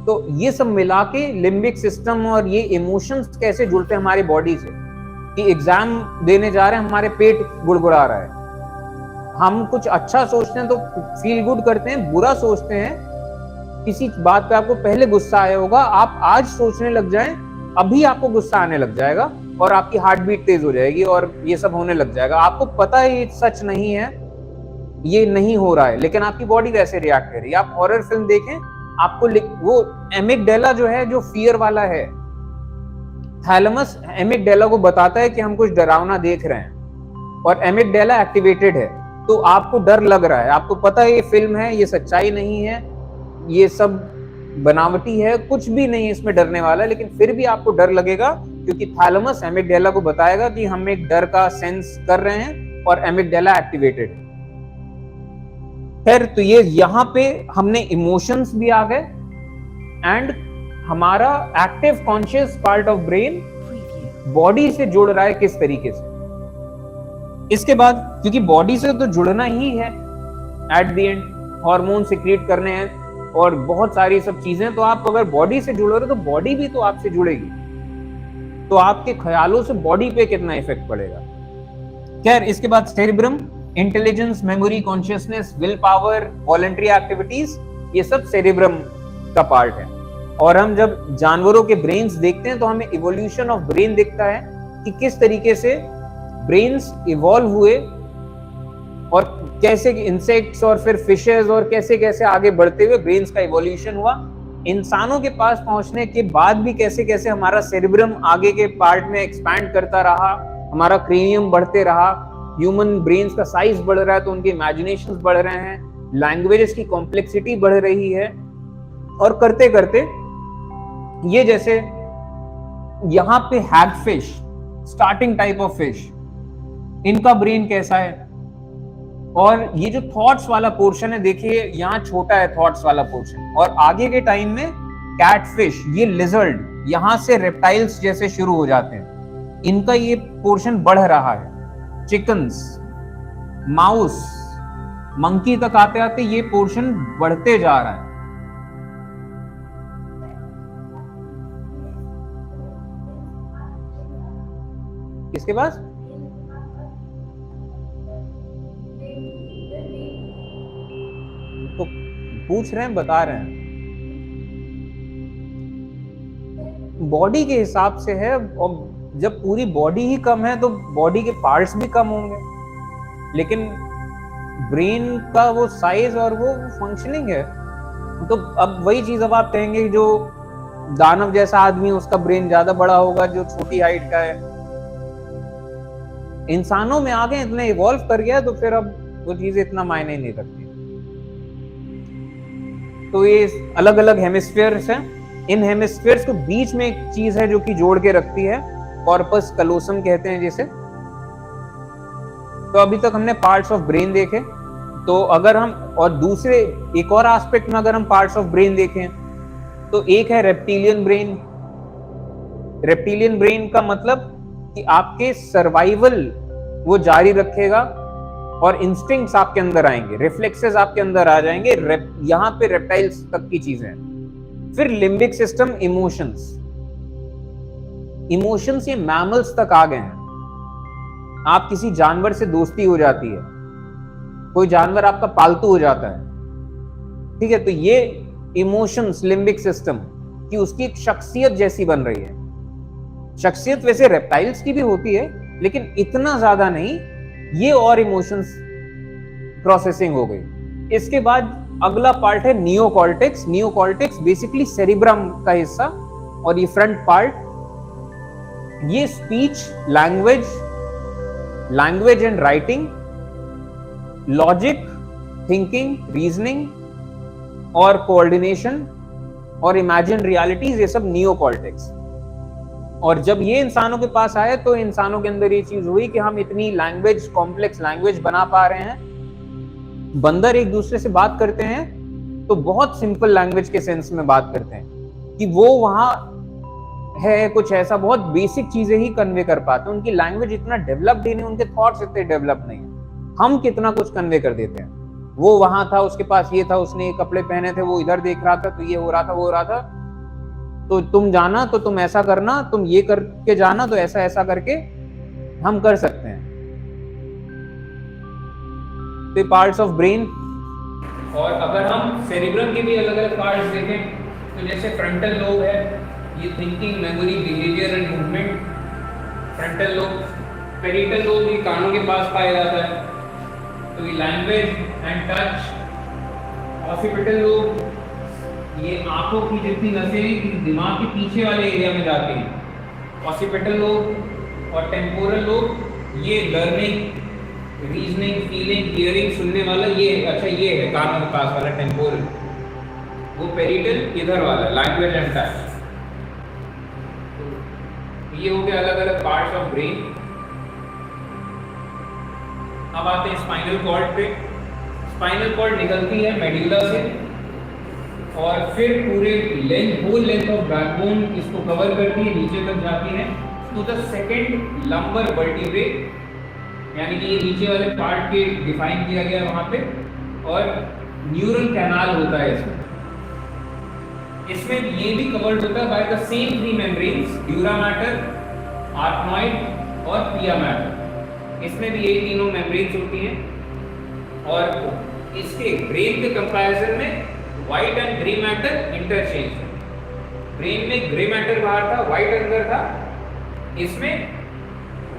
तो ये सब मिला के लिम्बिक सिस्टम, और ये इमोशंस कैसे जुड़ते हैं हमारी बॉडी से, कि एग्जाम देने जा रहे हैं, हमारे पेट गुड़गुड़ा रहा है, हम कुछ अच्छा सोचते हैं तो फील गुड करते हैं, बुरा सोचते हैं किसी बात पे आपको पहले गुस्सा आया होगा, आप आज सोचने लग जाएं, अभी आपको गुस्सा आने लग जाएगा और आपकी हार्ट बीट तेज हो जाएगी और ये सब होने लग जाएगा। आपको पता है ये सच नहीं है, ये नहीं हो रहा है, लेकिन आपकी बॉडी वैसे रिएक्ट कर रही है। आप हॉरर फिल्म देखें, आपको वो एमिगडाला जो है, जो फियर वाला है, थैलेमस एमिगडाला को बताता है कि हम कुछ डरावना देख रहे हैं और एमिगडाला एक्टिवेटेड है, तो आपको डर लग रहा है, आपको पता है ये फिल्म है, ये सच्चाई नहीं है, ये सब बनावटी है, कुछ भी नहीं है इसमें डरने वाला, लेकिन फिर भी आपको डर लगेगा क्योंकि थैलेमस एमिगडाला को बताएगा कि हम एक डर का सेंस कर रहे हैं और एमिगडाला एक्टिवेटेड है। खैर, तो ये यहाँ पे हमने इमोशंस भी आ गए एंड हमारा active conscious part of brain body से जुड़ रहा है किस तरीके से। इसके बाद क्योंकि बॉडी से तो जुड़ना ही है, at the end hormone secrete करने हैं और बहुत सारी सब चीजें, तो आप अगर बॉडी से जुड़ रहे हो तो बॉडी भी तो आपसे जुड़ेगी, तो आपके ख्यालों से बॉडी पे कितना इफेक्ट पड़ेगा। खैर, इसके बाद cerebrum, intelligence, memory, consciousness, will power, voluntary activities, ये सब सेरिब्रम का पार्ट है। और हम जब जानवरों के ब्रेन्स देखते हैं तो हमें इवोल्यूशन ऑफ ब्रेन दिखता है कि किस तरीके से ब्रेन्स इवॉल्व हुए और कैसे इंसेक्ट्स और फिर फिशेस और कैसे कैसे आगे बढ़ते हुए ब्रेन्स का इवोल्यूशन हुआ। इंसानों के पास पहुंचने के बाद भी कैसे कैसे हमारा सेरिब्रम आगे के पार्ट में एक्सपैंड करता रहा, हमारा क्रेनियम बढ़ते रहा, ह्यूमन ब्रेन्स का साइज बढ़ रहा है तो उनके इमेजिनेशंस बढ़ रहे हैं, लैंग्वेजेस की कॉम्प्लेक्सिटी बढ़ रही है, और करते करते ये जैसे यहाँ पे hagfish, starting type of fish, इनका ब्रेन कैसा है, और ये जो थॉट्स वाला पोर्शन है, देखिए यहाँ छोटा है थॉट्स वाला पोर्शन, और आगे के टाइम में कैटफिश, ये लिजर्ड, यहाँ से रेप्टाइल्स जैसे शुरू हो जाते हैं, इनका ये पोर्शन बढ़ रहा है। चिकन्स, माउस, मंकी तक आते आते ये पोर्शन बढ़ते जा रहा है। इसके बाद तो पूछ रहे हैं, बता रहे हैं, बॉडी के हिसाब से है, और जब पूरी बॉडी ही कम है तो बॉडी के पार्ट्स भी कम होंगे, लेकिन ब्रेन का वो साइज और वो फंक्शनिंग है। तो अब वही चीज, अब आप कहेंगे जो दानव जैसा आदमी उसका ब्रेन ज्यादा बड़ा होगा जो छोटी हाइट का है। इंसानों में आगे इतने इवॉल्व कर गया तो फिर अब वो चीजें इतना मायने नहीं रखती। तो ये अलग अलग हेमिस्फीयर्स हैं, इन हेमिस्फीयर्स के बीच में एक चीज है जो कि जोड़ के रखती है, कॉर्पस कलोसम कहते हैं जिसे। तो अभी तक हमने पार्ट्स ऑफ ब्रेन देखे, तो अगर हम और दूसरे एक और एस्पेक्ट में अगर हम पार्ट्स ऑफ ब्रेन देखें तो एक है रेप्टिलियन ब्रेन। रेप्टिलियन ब्रेन का मतलब कि आपके सर्वाइवल वो जारी रखेगा और इंस्टिंक्ट्स आपके अंदर आएंगे, रिफ्लेक्सेस आपके अंदर आ जाएंगे, यहाँ पे रेप्टाइल्स तक की चीजें हैं। फिर लिम्बिक सिस्टम, इमोशंस, इमोशंस ये मैमल्स तक आ गए हैं। आप किसी जानवर से दोस्ती हो जाती है, कोई जानवर आपका पालतू हो जाता है, ठीक है, तो ये इमोशंस, लिम्बिक सिस्टम की उसकी एक शख्सियत जैसी बन रही है। शख्सियत वैसे रेप्टाइल्स की भी होती है लेकिन इतना ज्यादा नहीं, ये और इमोशंस प्रोसेसिंग हो गई। इसके बाद अगला पार्ट है नियोकॉर्टेक्स। नियोकॉर्टेक्स बेसिकली सेरिब्रम का हिस्सा, और ये फ्रंट पार्ट, ये speech, language and writing, logic, thinking, reasoning और कोऑर्डिनेशन और इमेजिन रियलिटीज, ये सब नियोकॉर्टेक्स। और जब ये इंसानों के पास आए तो इंसानों के अंदर ये चीज हुई कि हम इतनी लैंग्वेज, कॉम्प्लेक्स लैंग्वेज बना पा रहे हैं। बंदर एक दूसरे से बात करते हैं तो बहुत सिंपल लैंग्वेज के सेंस में बात करते हैं कि वो वहां है कुछ ऐसा, बहुत बेसिक चीजें ही कन्वे कर पाते हैं। उनकी लैंग्वेज इतना डेवलप्ड ही नहीं, उनके थॉट्स इतने डेवलप नहीं है। हम कितना कुछ कन्वे कर देते हैं। वो वहां था, उसके पास ये था, उसने ये कपड़े पहने थे, वो इधर देख रहा था, तो ये हो रहा था, वो हो रहा था, तो तुम जाना तो तुम ऐसा करना, तुम ये करके जाना तो ऐसा ऐसा करके हम कर सकते हैं। तो पार्ट्स ऑफ ब्रेन, और अगर हम सेरिब्रम के भी अलग अलग पार्ट्स देखें तो जैसे फ्रंटल लोब है, ये thinking, memory, behaviour and movement, frontal lobe. Parietal lobe भी कानों के पास पाया जाता है, तो ये language and touch. Occipital lobe ये आंखों की जितनी नसें दिमाग के पीछे वाले एरिया में जाती हैं, ऑसिपिटल लोब। और टेम्पोरल लोब ये लर्निंग, रीजनिंग, फीलिंग, हियरिंग, सुनने वाला, ये अच्छा ये है कानों के पास वाला टेम्पोरल। वो पेरिटल इधर वाला लैंग्वेज एंड टच। ये हो गया अलग अलग पार्ट्स ऑफ ब्रेन। अब आते हैं स्पाइनल कॉर्ड पे। स्पाइनल कॉर्ड निकलती है मेडुला से और फिर पूरे होल लेंथ ऑफ बैकबोन इसको कवर करती है, नीचे तक जाती है to the second lumbar vertebrae, यानी कि ये नीचे वाले पार्ट के डिफाइन किया गया वहां पे। और न्यूरल कैनाल होता है इसमें ये भी कवर्ड होता है by the same three membranes, dura mater, arachnoid और पिया मैटर। इसमें भी यही तीनों मेम्ब्रेन्स होती हैं। और इसके ब्रेन के कंपैरिजन में white and grey matter interchange है। ब्रेन में ग्रे मैटर बाहर था, व्हाइट अंदर था। इसमें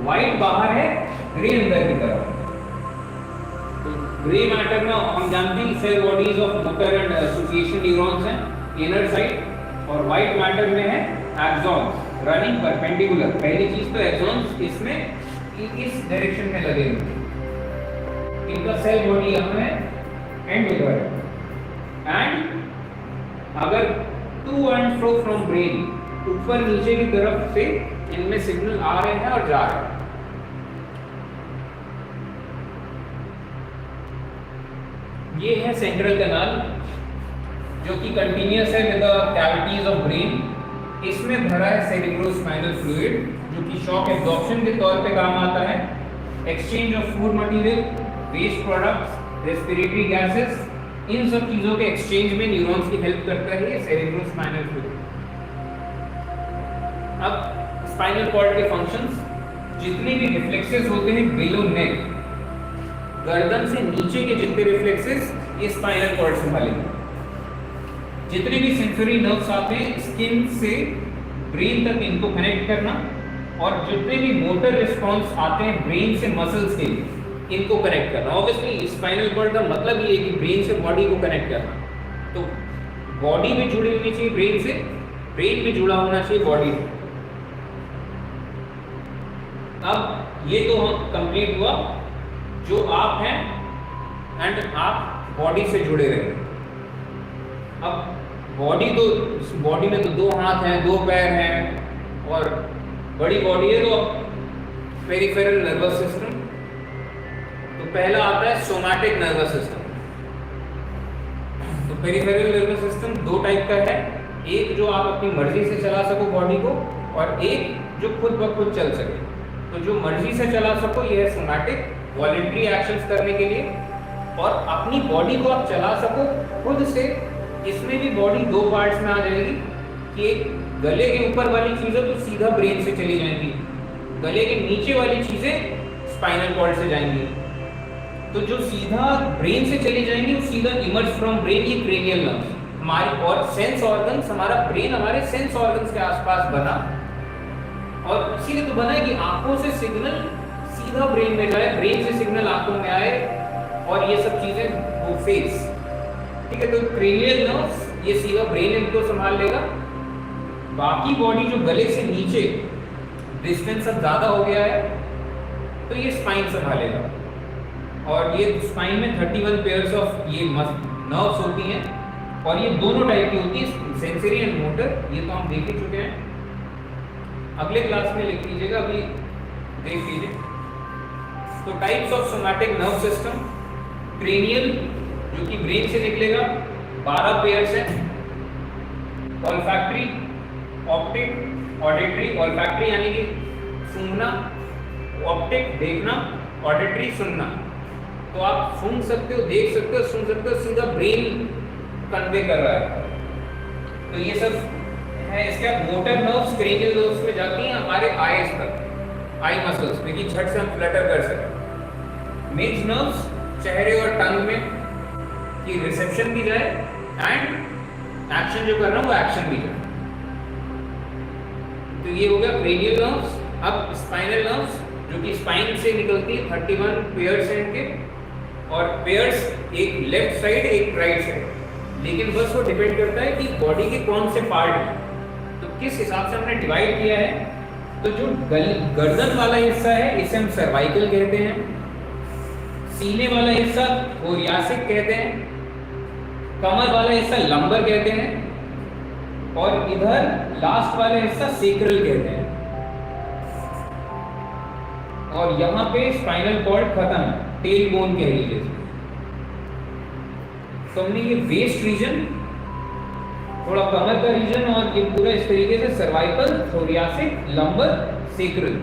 व्हाइट बाहर है, ग्रे अंदर की तरफ। तो ग्रे मैटर में हम जानते हैं cell bodies of motor and association neurons हैं इनर साइड, और व्हाइट मैटर में है एक्सॉन्स रनिंग परपेंडिकुलर। पहली चीज तो एक्सॉन्स इसमें इस डायरेक्शन में लगे हुए, इनका सेल बॉडी यहाँ है एंड उधर है। एंड अगर to and fro from brain, ऊपर नीचे की तरफ से इनमें सिग्नल आ रहे हैं और जा रहे हैं। ये है सेंट्रल कैनाल जो कि कंटिन्यूअस है with the cavities of brain. इसमें भरा है सेरिब्रोस्पाइनल फ्लूइड जो कि शॉक एब्जॉर्प्शन के तौर पे काम आता है, exchange of food material, waste products, respiratory gases, इन सब चीजों के एक्सचेंज में न्यूरॉन्स की हेल्प करता है ये सेरिब्रोस्पाइनल फ्लूइड। अब स्पाइनल कॉर्ड के फंक्शंस, जितने भी रिफ्लेक्सेस होते हैं बिलो नेक, गर्दन से नीचे के जितने रिफ्लेक्सेस ये स्पाइनल कॉर्ड संभालेंगे। जितने भी सेंसरी नर्व्स आते हैं स्किन से ब्रेन तक इनको कनेक्ट करना, और जितने भी मोटर रिस्पॉन्स आते हैं ब्रेन से मसल्स के लिए इनको कनेक्ट करना। ऑब्वियसली स्पाइनल कॉर्ड का मतलब ये है कि ब्रेन से बॉडी को कनेक्ट करना। तो बॉडी भी जुड़ी होनी चाहिए ब्रेन से, ब्रेन भी जुड़ा होना चाहिए बॉडी से। अब ये तो कंप्लीट हुआ जो आप हैं एंड आप बॉडी से जुड़े रहे। अब बॉडी में तो दो हाथ हैं, दो पैर हैं और बड़ी बॉडी है, तो पेरिफेरल नर्वस सिस्टम। तो पहला आता है सोमैटिक नर्वस सिस्टम। तो पेरिफेरल नर्वस सिस्टम दो टाइप का है, एक जो आप अपनी मर्जी से चला सको बॉडी को, और एक जो खुद ब खुद चल सके। तो जो मर्जी से चला सको ये है सोमैटिक, वॉलंटरी एक्शंस करने के लिए। और अपनी बॉडी को आप चला सको खुद से, इसमें भी बॉडी दो पार्ट्स में आ जाएगी कि एक गले के ऊपर वाली चीजें तो सीधा ब्रेन से चली जाएंगी, गले के नीचे वाली चीजें स्पाइनल कॉर्ड से जाएंगी। तो जो सीधा ब्रेन से चली जाएंगी वो सीधा इमर्ज फ्रॉम ब्रेन, ये क्रेनियल नर्व्स हमारे। और सेंस ऑर्गन्स, हमारा ब्रेन हमारे सेंस ऑर्गन्स के आसपास बना, और इसीलिए तो बना है कि आंखों से सिग्नल सीधा ब्रेन में जाए, ब्रेन से सिग्नल आंखों में आए, और ये सब चीजें वो फेस, ठीक है। तो क्रेनियल नर्व्स ये सीधा ब्रेन इनको संभाल लेगा। बाकी बॉडी जो गले से नीचे डिस्टेंस अब ज्यादा हो गया है तो ये स्पाइन संभालेगा। और ये स्पाइन में 31 पेयर्स ऑफ ये नर्व्स होती हैं, और ये दोनों टाइप की होती है, सेंसरी एंड मोटर। ये तो हम देख ही चुके हैं, अगले क्लास में लिख लीजिएगा, अभी देख लीजिए। तो types of somatic nerve system, cranial जो कि ब्रेन से निकलेगा, 12 पेयर्स है। Olfactory, optic, auditory. ऑल्फैक्टरी यानी कि सूंघना, ऑप्टिक देखना, ऑडिटरी सुनना। तो आप सूंघ सकते हो, देख सकते हो, सुन सकते हो, सीधा ब्रेन कन्वे कर रहा है। तो ये सब है। इसके मोटर नर्व्स क्रेनियल नर्व्स में जाती हैं हमारे आईज तक, आई मसल्स पे, कि झट से हम फ्लटर कर सकें। मेज नर्व्स चेहरे और टंग में, कि रिसेप्शन भी जाए एंड एक्शन जो कर रहा हूँ वो एक्शन भी जाए। तो ये हो गया क्रेनियल नर्व्स। अब स्पाइनल नर्व्स जो कि स्पाइन से निकलती है, 31 पेयर्स हैं इनके, और पेयर्स एक लेफ्ट साइड एक राइट साइड, लेकिन बस वो डिपेंड करता है कि बॉडी के कौन से पार्ट हैं, तो किस हिसाब से हमने डिवाइड किया है। तो जो गर्दन वाला हिस्सा है इसे हम सर्वाइकल कहते हैं, सीने वाला हिस्सा थोरियासिक कहते हैं, कमर वाला हिस्सा लंबर कहते हैं, और इधर लास्ट वाला हिस्सा सेक्रल कहते हैं, और यहाँ पे स्पाइनल कॉर्ड खत्म है, टेल बोन कह लीजिए। तो हमने ये वेस्ट रीजन, थोड़ा कमर का रीजन, और ये पूरा इस तरीके से सर्वाइकल, थोरियासिक, लंबर, सेक्रल,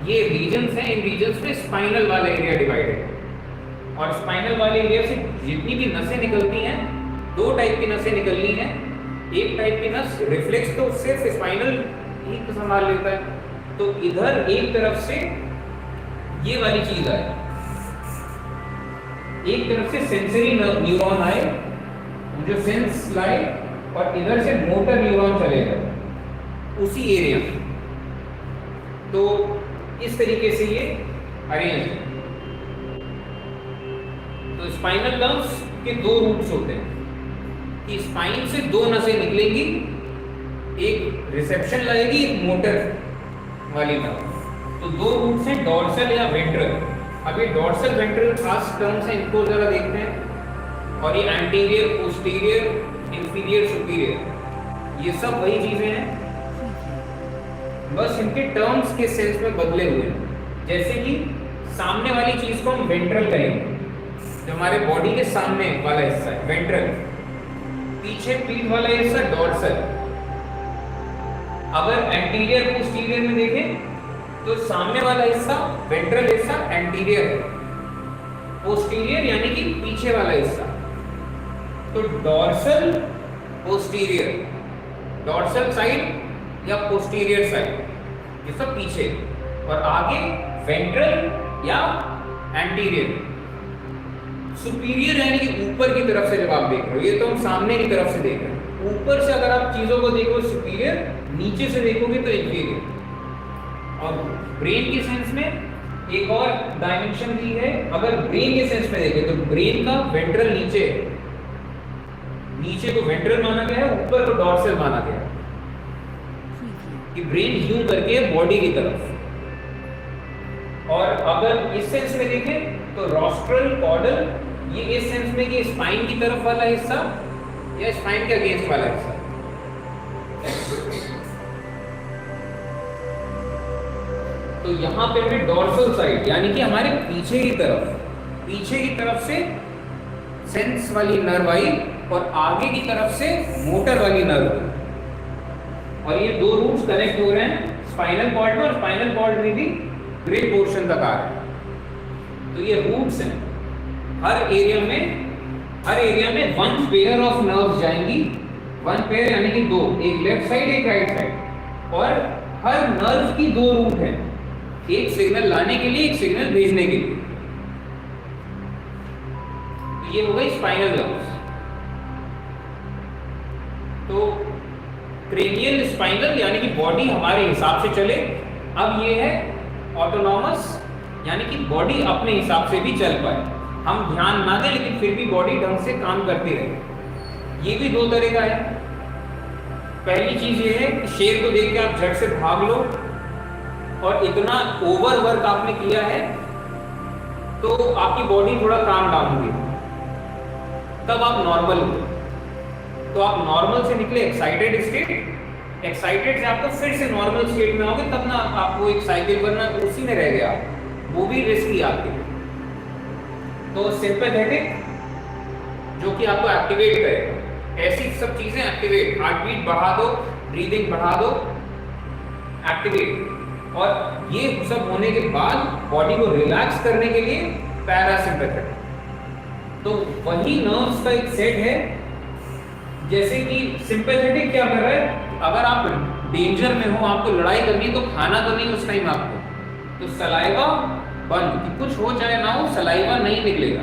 ये रीजन्स हैं। इन रीजन्स में स्पाइनल वाला एरिया डिवाइडेड है, और स्पाइनल वाले एरिया से जितनी भी नसें निकलती हैं, दो टाइप की नसें निकलनी हैं। एक टाइप की नस रिफ्लेक्स तो सिर्फ स्पाइनल ही संभाल लेता है, तो इधर एक तरफ से ये वाली चीज आए, एक तरफ से सेंसरी न्यूरॉन आए जो सेंस लाए, और इधर से मोटर न्यूरॉन चलेगा उसी एरिया में। तो इस तरीके से ये अरेंज है। तो स्पाइनल नर्व्स के दो रूट्स होते हैं कि स्पाइन से दो नसें निकलेंगी, एक रिसेप्शन लगेगी, एक मोटर वाली नर्व। तो दो रूट्स हैं, डॉर्सल या वेंट्रल। अब ये डॉर्सल वेंट्रल खास टर्म्स हैं, इनको जरा देखते हैं। और ये एंटीरियर, पोस्टीरियर, इंफीरियर, सुपीरियर, ये सब वही चीजें हैं, बस इनके टर्म्स के सेंस में बदले हुए हैं। जैसे कि सामने वाली चीज को हम वेंट्रल कहेंगे, जो हमारे बॉडी के सामने वाला हिस्सा है वेंट्रल, पीछे पीठ वाला हिस्सा डॉर्सल। अगर एंटीरियर पोस्टीरियर में देखें तो सामने वाला हिस्सा वेंट्रल हिस्सा एंटीरियर है, पोस्टीरियर यानी कि पीछे वाला हिस्सा। तो डॉर्सल, पोस्टीरियर, डॉर्सल साइड या पोस्टीरियर साइड, ये सब पीछे, और आगे वेंट्रल या एंटीरियर। सुपीरियर यानी कि ऊपर की तरफ से जब आप देख रहे हो, ये तो हम सामने की तरफ से देख रहे हैं। ऊपर से अगर आप चीजों को देखो सुपीरियर, नीचे से देखोगे तो इंफीरियर। और ब्रेन के सेंस में एक और डायमेंशन भी है। अगर ब्रेन के सेंस में देखें तो ब्रेन का वेंट्रल नीचे है, नीचे को वेंट्रल माना गया है, ऊपर को डॉर्सल माना गया है, कि ब्रेन यूं करके बॉडी की तरफ। और अगर इस सेंस में देखें तो रॉस्ट्रल, कॉर्डल, ये इस सेंस में कि स्पाइन की तरफ वाला हिस्सा या स्पाइन के अगेंस्ट वाला हिस्सा। तो यहाँ पे हमें डॉर्सल साइड यानी कि हमारे पीछे की तरफ से सेंस वाली नर्व आई, और आगे की तरफ से मोटर वाली नर्व आई। और ये दो रूट्स कनेक्ट हो रहे हैं स्पाइनल कॉर्ड में, और स्पाइनल कॉर्ड में भी ग्रे पोर्शन तक आ रहा है। तो ये रूट्स हैं। हर एरिया में वन पेयर ऑफ नर्व्स जाएंगी, वन पेयर यानी कि दो, एक लेफ्ट साइड एक राइट साइड, और हर नर्व की दो रूट है, एक सिग्नल लाने के लिए, एक सिग्नल भेजने के लिए। तो ये हो गई स्पाइनल नर्व्स। तो क्रेनियल स्पाइनल यानी कि बॉडी हमारे हिसाब से चले। अब ये है ऑटोनॉमस यानी कि बॉडी अपने हिसाब से भी चल पाए, हम ध्यान ना दें लेकिन फिर भी बॉडी ढंग से काम करती रहे। ये भी दो तरह का है। पहली चीज ये है कि शेर को देख के आप झट से भाग लो, और इतना ओवर वर्क आपने किया है तो आपकी बॉडी थोड़ा काम डाउन होगी, तब आप नॉर्मल हो। तो आप नॉर्मल से निकले एक्साइटेड स्टेट, एक्साइटेड से आपको फिर से नॉर्मल स्टेट में आओगे, तब ना आपको एक साइकिल बनना उसी में रह गया, वो भी रिस्की आपके लिए। तो सिंपैथेटिक जो कि आपको एक्टिवेट करेगा, ऐसी सब चीजें एक्टिवेट, हार्ट बीट बढ़ा दो, ब्रीदिंग बढ़ा दो, एक्टिवेट। और ये सब होने के बाद बॉडी को रिलैक्स करने के लिए पैरासिम्पैथेटिक। तो वही नर्व्स का एक सेट है। जैसे कि सिंपैथेटिक क्या कर रहा है, अगर आप डेंजर में हो, आपको लड़ाई करनी है, तो खाना तो नहीं उस टाइम आपको, तो सलाइवा बंद, कि कुछ हो चाहे ना हो, सलाइवा नहीं निकलेगा।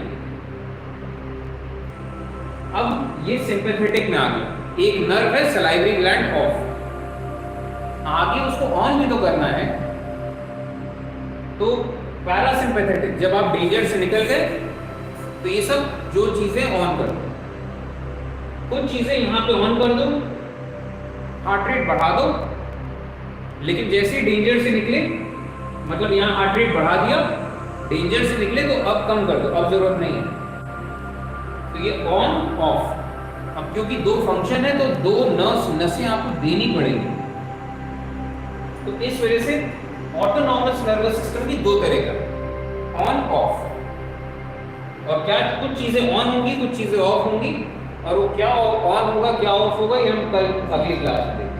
अब ये सिंपैथेटिक में आ गया, एक नर्व है सलाइवरी ग्लैंड ऑफ, आगे उसको ऑन भी तो करना है। तो पैरासिम्पैथेटिक, जब आप डेंजर से निकल गए तो ये सब जो चीजें ऑन कर दो, कुछ चीजें यहां पे ऑन कर दो, हार्ट रेट बढ़ा दो, लेकिन जैसे ही डेंजर से निकले, मतलब यहां हार्ट रेट बढ़ा दिया, डेंजर से निकले तो अब कम कर दो, अब जरूरत नहीं है। तो ये ऑन ऑफ। अब क्योंकि दो फंक्शन है तो दो नसें आपको देनी पड़ेगी, तो इस वजह से ऑटोनॉमस नर्वस सिस्टम की दो तरह का, ऑन ऑफ। और क्या कुछ चीजें ऑन होंगी, कुछ चीजें ऑफ होंगी, और वो क्या ऑन होगा क्या ऑफ होगा ये हम कल अगली क्लास में देखेंगे।